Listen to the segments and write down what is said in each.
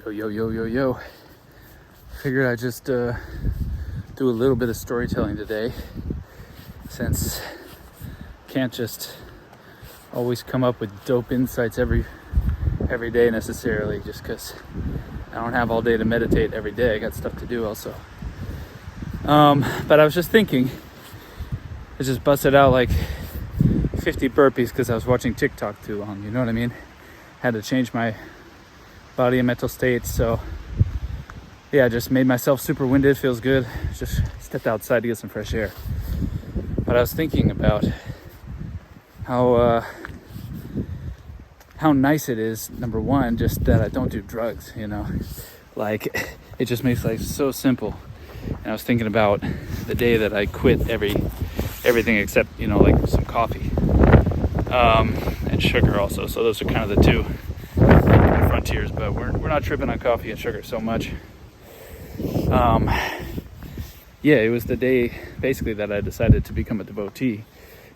Yo. Figured I'd just do a little bit of storytelling today, since can't just always come up with dope insights every day necessarily, just because I don't have all day to meditate every day. I got stuff to do also. But I was just thinking, I just busted out like 50 burpees because I was watching TikTok too long, you know what I mean? Had to change my body and mental state, so yeah, just made myself super winded. Feels good. Just stepped outside to get some fresh air. But I was thinking about how nice it is, number one, just that I don't do drugs, you know, like it just makes life so simple. And I was thinking about the day that I quit everything except, you know, like some coffee and sugar also. So those are kind of the two frontiers, but we're not tripping on coffee and sugar so much. Yeah, it was the day basically that I decided to become a devotee,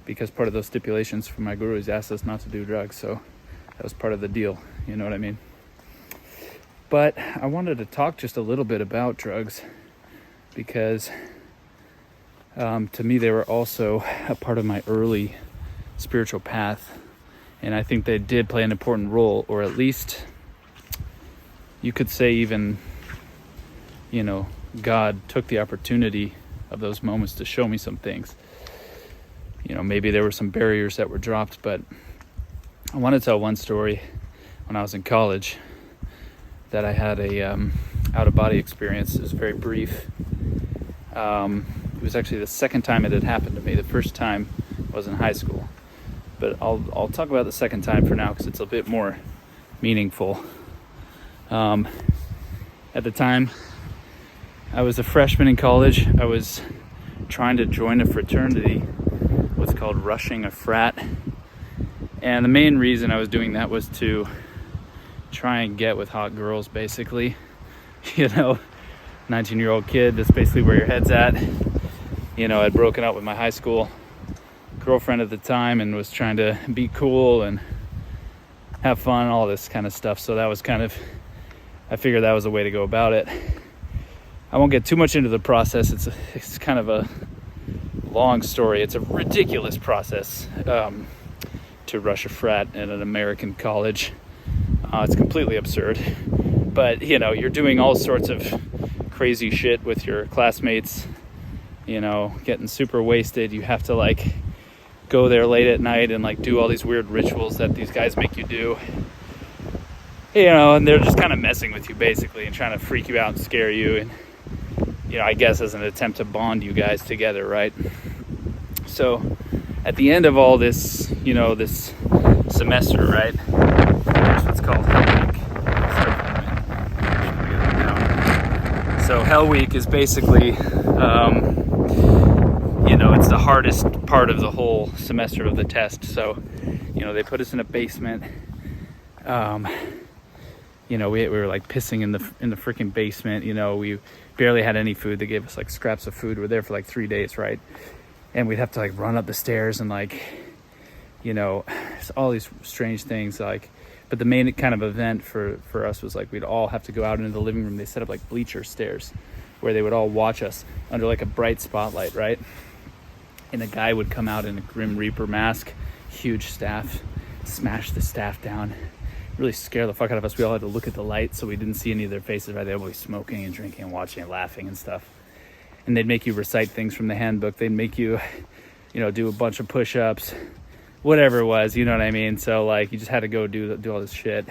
because part of those stipulations from my gurus asked us not to do drugs, so that was part of the deal, you know what I mean? But I wanted to talk just a little bit about drugs, because to me they were also a part of my early spiritual path, and I think they did play an important role, or at least you could say even, you know, God took the opportunity of those moments to show me some things. You know, maybe there were some barriers that were dropped, but I want to tell one story. When I was in college, that I had a out-of-body experience. It was very brief. It was actually the second time it had happened to me. The first time was in high school, but I'll talk about the second time for now because it's a bit more meaningful. At the time, I was a freshman in college. I was trying to join a fraternity, what's called rushing a frat. And the main reason I was doing that was to try and get with hot girls, basically. You know, 19-year-old kid, that's basically where your head's at. You know, I'd broken up with my high school girlfriend at the time and was trying to be cool and have fun, all this kind of stuff. So that was kind of, I figured that was the way to go about it. I won't get too much into the process. It's kind of a long story. It's a ridiculous process to rush a frat at an American college. It's completely absurd. But, you know, you're doing all sorts of crazy shit with your classmates, you know, getting super wasted. You have to, like, go there late at night and, like, do all these weird rituals that these guys make you do. You know, and they're just kind of messing with you, basically, and trying to freak you out and scare you. And, you know, I guess as an attempt to bond you guys together, right? So at the end of all this, you know, this semester, right, here's what's called Hell Week. So Hell Week is basically, you know, it's the hardest part of the whole semester of the test. So, you know, they put us in a basement. You know, we were like pissing in the freaking basement. You know, we barely had any food. They gave us like scraps of food. We're there for like 3 days, right? And we'd have to like run up the stairs and like, you know, all these strange things. Like, but the main kind of event for us was like we'd all have to go out into the living room. They set up like bleacher stairs where they would all watch us under like a bright spotlight, right? And a guy would come out in a Grim Reaper mask, huge staff, smash the staff down, really scare the fuck out of us. We all had to look at the light so we didn't see any of their faces, right? They were always smoking and drinking and watching and laughing and stuff. And they'd make you recite things from the handbook. They'd make you, you know, do a bunch of push-ups, whatever it was, you know what I mean? So like you just had to go do all this shit.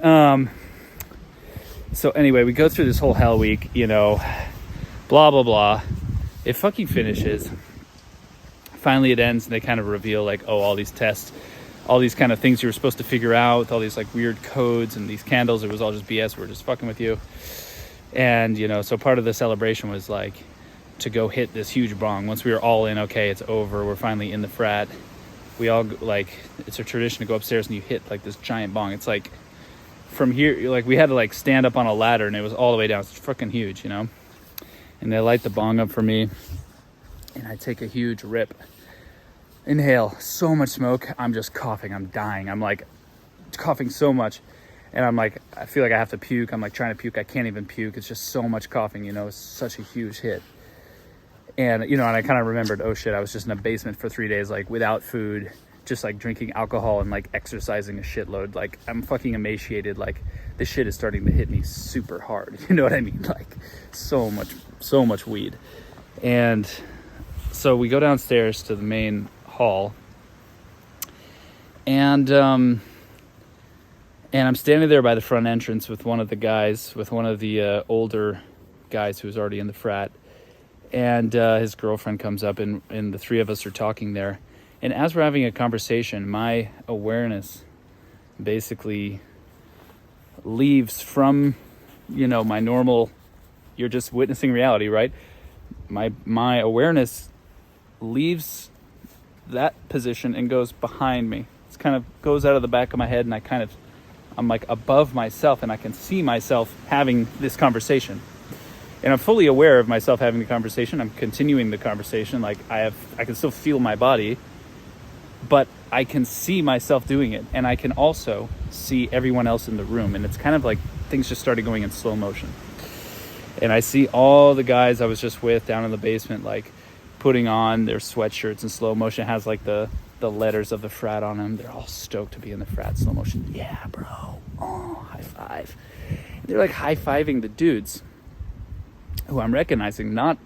So anyway, we go through this whole Hell Week, you know, blah blah blah. It fucking finishes. Finally it ends, and they kind of reveal like, oh, all these tests, all these kind of things you were supposed to figure out, all these like weird codes and these candles. It was all just BS. We're just fucking with you. And, you know, so part of the celebration was like to go hit this huge bong. Once we were all in, okay, it's over, we're finally in the frat. We all, like, it's a tradition to go upstairs and you hit like this giant bong. It's like from here, like we had to like stand up on a ladder and it was all the way down. It's fucking huge, you know. And they light the bong up for me and I take a huge rip. Inhale so much smoke. I'm just coughing. I'm dying. I'm like coughing so much. And I'm like, I feel like I have to puke. I'm like trying to puke. I can't even puke. It's just so much coughing, it's such a huge hit. And, and I kind of remembered, oh shit, I was just in a basement for 3 days, like without food, just like drinking alcohol and like exercising a shitload. Like I'm fucking emaciated. Like this shit is starting to hit me super hard. You know what I mean? Like so much weed. And so we go downstairs to the main hall, and I'm standing there by the front entrance with one of the older guys who was already in the frat. And his girlfriend comes up, and the three of us are talking there. And as we're having a conversation, my awareness basically leaves from, my normal, you're just witnessing reality, right? My awareness leaves that position and goes behind me. It's kind of goes out of the back of my head, and I'm like above myself, and I can see myself having this conversation. And I'm fully aware of myself having the conversation. I'm continuing the conversation. Like I can still feel my body, but I can see myself doing it. And I can also see everyone else in the room. And it's kind of like things just started going in slow motion. And I see all the guys I was just with down in the basement, like putting on their sweatshirts in slow motion. It has like the letters of the frat on them. They're all stoked to be in the frat. Slow motion. Yeah, bro. Oh, high five. They're like high-fiving the dudes who I'm recognizing not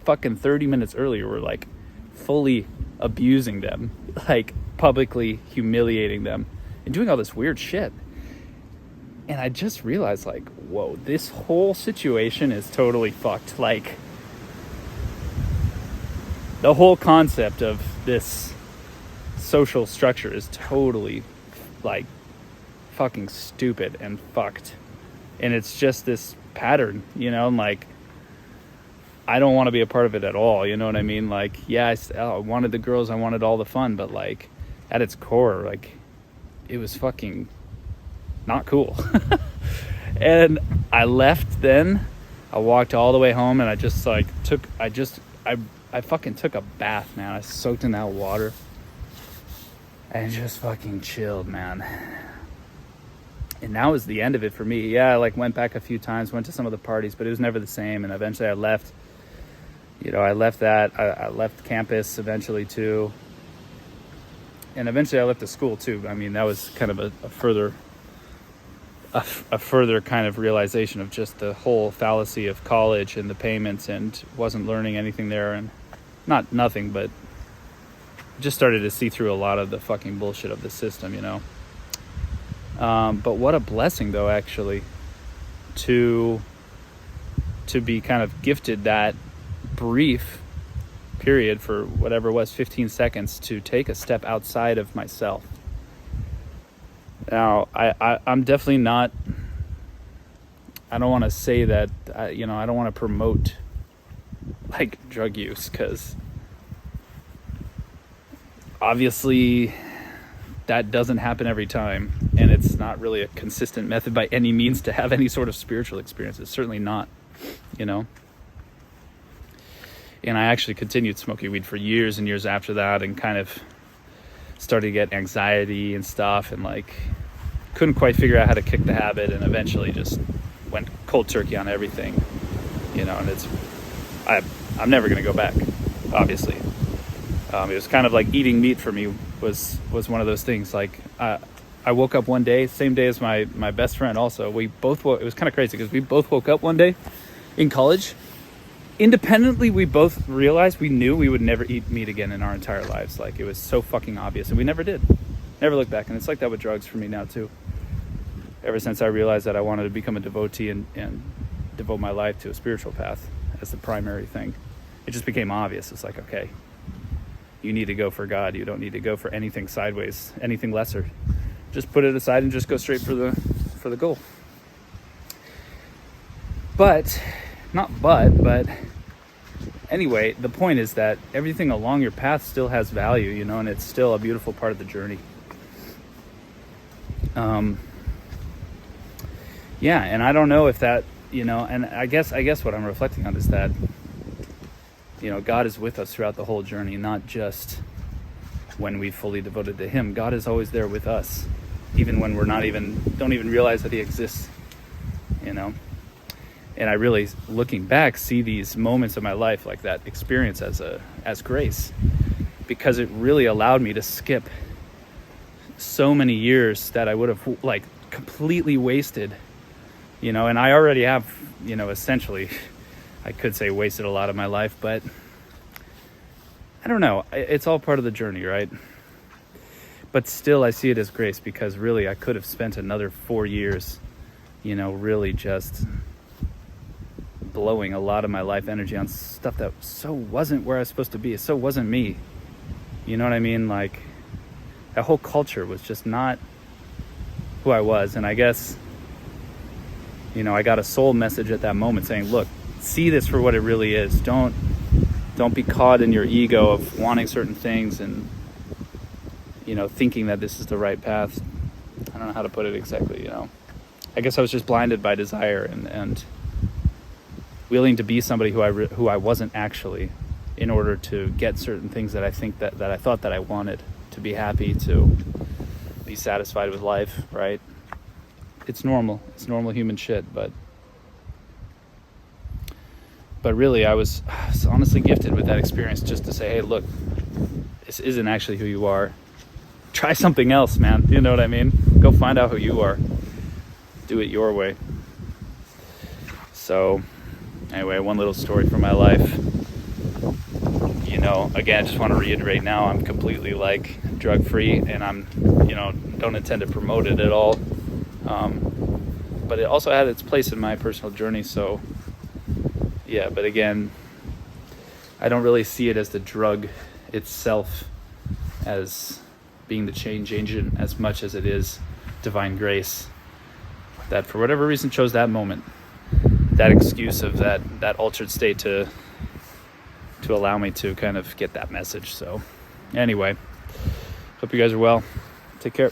fucking 30 minutes earlier were like fully abusing them, like publicly humiliating them and doing all this weird shit. And I just realized, like, whoa, this whole situation is totally fucked. Like, the whole concept of this social structure is totally, like, fucking stupid and fucked. And it's just this pattern, and like, I don't want to be a part of it at all, you know what I mean? Like, yeah, I wanted the girls, I wanted all the fun, but like, at its core, like, it was fucking not cool. And I left then. I walked all the way home, and I fucking took a bath, man. I soaked in that water and just fucking chilled, man. And that was the end of it for me. Yeah, I like went back a few times, went to some of the parties, but it was never the same. And eventually I left. I left that. I left campus eventually too. And eventually I left the school too. I mean, that was kind of a further kind of realization of just the whole fallacy of college and the payments, and wasn't learning anything there, and nothing, but just started to see through a lot of the fucking bullshit of the system, But what a blessing, though, actually, to be kind of gifted that brief period for whatever it was, 15 seconds, to take a step outside of myself. Now, I'm definitely not, I don't want to say that, I don't want to promote like drug use, because obviously that doesn't happen every time, and it's not really a consistent method by any means to have any sort of spiritual experience. It's certainly not, And I actually continued smoking weed for years and years after that, and kind of started to get anxiety and stuff, and like couldn't quite figure out how to kick the habit, and eventually just went cold turkey on everything, and I'm never going to go back, obviously. It was kind of like eating meat for me was one of those things. Like I woke up one day, same day as my best friend also. We both it was kind of crazy because we both woke up one day in college. Independently, we both realized we knew we would never eat meat again in our entire lives. Like, it was so fucking obvious, and we never did. Never looked back. And it's like that with drugs for me now too. Ever since I realized that I wanted to become a devotee and devote my life to a spiritual path as the primary thing, it just became obvious. It's like, okay, you need to go for God. You don't need to go for anything sideways, anything lesser. Just put it aside and just go straight for the goal. But anyway, the point is that everything along your path still has value, and it's still a beautiful part of the journey. Yeah, and I don't know if that, and I guess what I'm reflecting on is that, God is with us throughout the whole journey, not just when we fully devoted to Him. God is always there with us. even when don't even realize that he exists, you know. And I really, looking back, see these moments of my life, like that experience, as grace, because it really allowed me to skip so many years that I would have like completely wasted, you know. And I already have, you know, essentially, I could say wasted a lot of my life, but I don't know. It's all part of the journey, right? But still, I see it as grace, because really I could have spent another 4 years, you know, really just blowing a lot of my life energy on stuff that so wasn't where I was supposed to be. It so wasn't me. You know what I mean? Like, that whole culture was just not who I was. And I guess, you know, I got a soul message at that moment saying, look, see this for what it really is. Don't be caught in your ego of wanting certain things and, you know, thinking that this is the right path. I don't know how to put it exactly, you know. I guess I was just blinded by desire and willing to be somebody who I wasn't actually, in order to get certain things that I think that I thought that I wanted, to be happy, to be satisfied with life, right? It's normal human shit, but really I was honestly gifted with that experience, just to say, hey, look, this isn't actually who you are. Try something else, man. You know what I mean? Go find out who you are. Do it your way. So anyway, one little story from my life. You know, again, I just want to reiterate now, I'm completely like drug free, and I'm, you know, don't intend to promote it at all. But it also had its place in my personal journey. So yeah, but again, I don't really see it as the drug itself as being the change agent as much as it is divine grace that for whatever reason chose that moment, that excuse of that altered state to allow me to kind of get that message. So anyway, hope you guys are well. Take care.